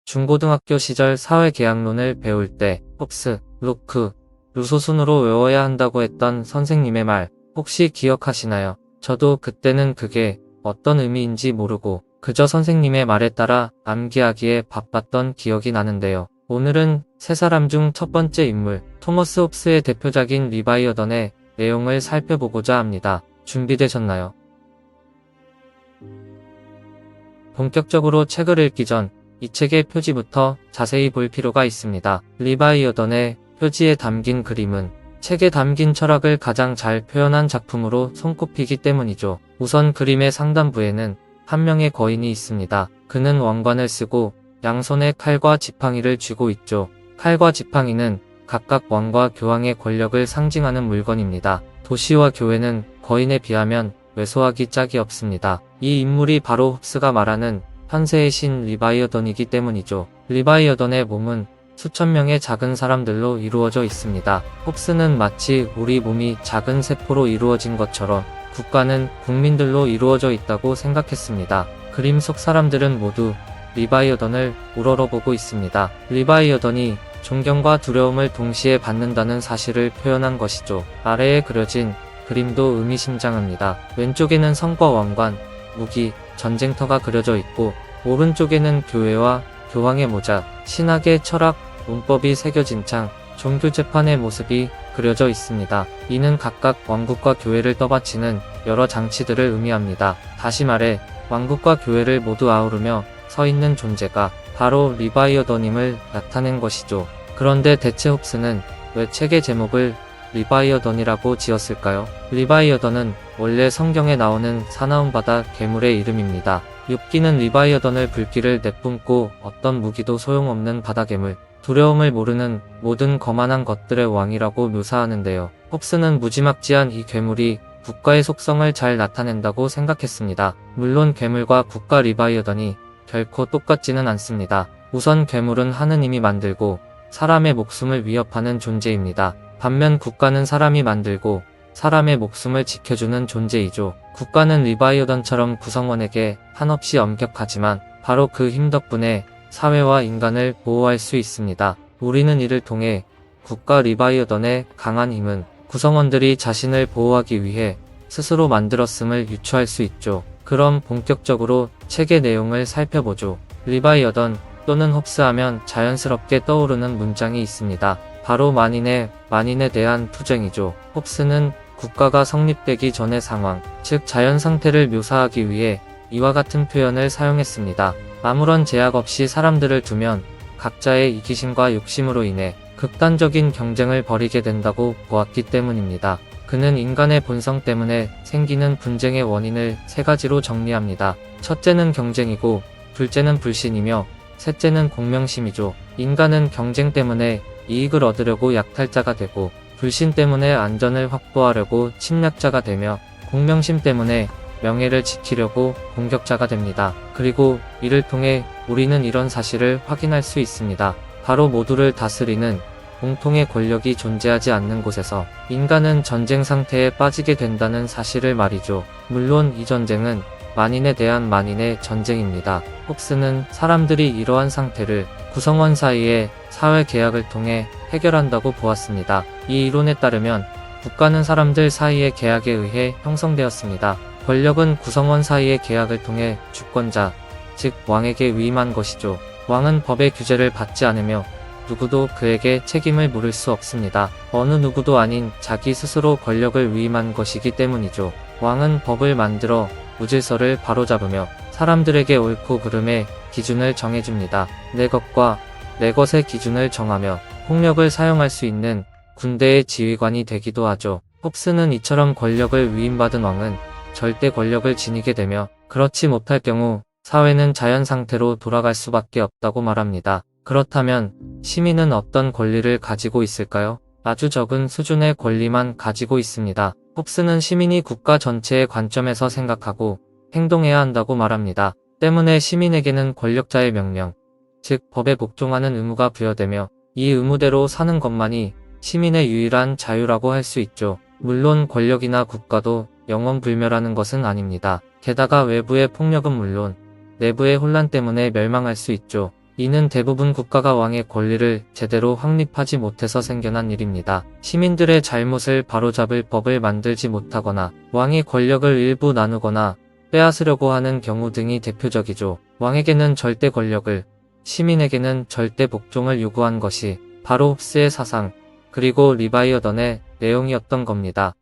중고등학교 시절 사회계약론을 배울 때 홉스, 로크, 루소 순으로 외워야 한다고 했던 선생님의 말 혹시 기억하시나요? 저도 그때는 그게 어떤 의미인지 모르고 그저 선생님의 말에 따라 암기하기에 바빴던 기억이 나는데요. 오늘은 세 사람 중 첫 번째 인물 토머스 홉스의 대표작인 리바이어던의 내용을 살펴보고자 합니다. 준비되셨나요? 본격적으로 책을 읽기 전 이 책의 표지부터 자세히 볼 필요가 있습니다. 리바이어던의 표지에 담긴 그림은 책에 담긴 철학을 가장 잘 표현한 작품으로 손꼽히기 때문이죠. 우선 그림의 상단부에는 한 명의 거인이 있습니다. 그는 왕관을 쓰고 양손에 칼과 지팡이를 쥐고 있죠. 칼과 지팡이는 각각 왕과 교황의 권력을 상징하는 물건입니다. 도시와 교회는 거인에 비하면 왜소하기 짝이 없습니다. 이 인물이 바로 홉스가 말하는 현세의 신 리바이어던이기 때문이죠. 리바이어던의 몸은 수천 명의 작은 사람들로 이루어져 있습니다. 홉스는 마치 우리 몸이 작은 세포로 이루어진 것처럼 국가는 국민들로 이루어져 있다고 생각했습니다. 그림 속 사람들은 모두 리바이어던을 우러러보고 있습니다. 리바이어던이 존경과 두려움을 동시에 받는다는 사실을 표현한 것이죠. 아래에 그려진 그림도 의미심장합니다. 왼쪽에는 성과 왕관, 무기, 전쟁터가 그려져 있고 오른쪽에는 교회와 교황의 모자, 신학의 철학, 문법이 새겨진 창, 종교재판의 모습이 그려져 있습니다. 이는 각각 왕국과 교회를 떠받치는 여러 장치들을 의미합니다. 다시 말해 왕국과 교회를 모두 아우르며 서 있는 존재가 바로 리바이어던임을 나타낸 것이죠. 그런데 대체 홉스는 왜 책의 제목을 리바이어던이라고 지었을까요? 리바이어던은 원래 성경에 나오는 사나운 바다 괴물의 이름입니다. 욥기는 리바이어던을 불길을 내뿜고 어떤 무기도 소용없는 바다괴물, 두려움을 모르는 모든 거만한 것들의 왕이라고 묘사하는데요. 홉스는 무지막지한 이 괴물이 국가의 속성을 잘 나타낸다고 생각했습니다. 물론 괴물과 국가 리바이어던이 결코 똑같지는 않습니다. 우선 괴물은 하느님이 만들고 사람의 목숨을 위협하는 존재입니다. 반면 국가는 사람이 만들고 사람의 목숨을 지켜주는 존재이죠. 국가는 리바이어던처럼 구성원에게 한없이 엄격하지만 바로 그 힘 덕분에 사회와 인간을 보호할 수 있습니다. 우리는 이를 통해 국가 리바이어던의 강한 힘은 구성원들이 자신을 보호하기 위해 스스로 만들었음을 유추할 수 있죠. 그럼 본격적으로 책의 내용을 살펴보죠. 리바이어던 또는 홉스 하면 자연스럽게 떠오르는 문장이 있습니다. 바로 만인에 대한 투쟁이죠. 홉스는 국가가 성립되기 전의 상황, 즉 자연 상태를 묘사하기 위해 이와 같은 표현을 사용했습니다. 아무런 제약 없이 사람들을 두면 각자의 이기심과 욕심으로 인해 극단적인 경쟁을 벌이게 된다고 보았기 때문입니다. 그는 인간의 본성 때문에 생기는 분쟁의 원인을 세 가지로 정리합니다. 첫째는 경쟁이고, 둘째는 불신이며, 셋째는 공명심이죠. 인간은 경쟁 때문에 이익을 얻으려고 약탈자가 되고, 불신 때문에 안전을 확보하려고 침략자가 되며, 공명심 때문에 명예를 지키려고 공격자가 됩니다. 그리고 이를 통해 우리는 이런 사실을 확인할 수 있습니다. 바로 모두를 다스리는 공통의 권력이 존재하지 않는 곳에서 인간은 전쟁 상태에 빠지게 된다는 사실을 말이죠. 물론 이 전쟁은 만인에 대한 만인의 전쟁입니다. 홉스는 사람들이 이러한 상태를 구성원 사이의 사회 계약을 통해 해결한다고 보았습니다. 이 이론에 따르면 국가는 사람들 사이의 계약에 의해 형성되었습니다. 권력은 구성원 사이의 계약을 통해 주권자, 즉 왕에게 위임한 것이죠. 왕은 법의 규제를 받지 않으며 누구도 그에게 책임을 물을 수 없습니다. 어느 누구도 아닌 자기 스스로 권력을 위임한 것이기 때문이죠. 왕은 법을 만들어 무질서를 바로잡으며 사람들에게 옳고 그름의 기준을 정해줍니다. 내 것과 내 것의 기준을 정하며 폭력을 사용할 수 있는 군대의 지휘관이 되기도 하죠. 홉스는 이처럼 권력을 위임받은 왕은 절대 권력을 지니게 되며 그렇지 못할 경우 사회는 자연 상태로 돌아갈 수밖에 없다고 말합니다. 그렇다면 시민은 어떤 권리를 가지고 있을까요? 아주 적은 수준의 권리만 가지고 있습니다. 홉스는 시민이 국가 전체의 관점에서 생각하고 행동해야 한다고 말합니다. 때문에 시민에게는 권력자의 명령, 즉 법에 복종하는 의무가 부여되며 이 의무대로 사는 것만이 시민의 유일한 자유라고 할 수 있죠. 물론 권력이나 국가도 영원불멸하는 것은 아닙니다. 게다가 외부의 폭력은 물론 내부의 혼란 때문에 멸망할 수 있죠. 이는 대부분 국가가 왕의 권리를 제대로 확립하지 못해서 생겨난 일입니다. 시민들의 잘못을 바로잡을 법을 만들지 못하거나 왕이 권력을 일부 나누거나 빼앗으려고 하는 경우 등이 대표적이죠. 왕에게는 절대 권력을, 시민에게는 절대 복종을 요구한 것이 바로 홉스의 사상, 그리고 리바이어던의 내용이었던 겁니다.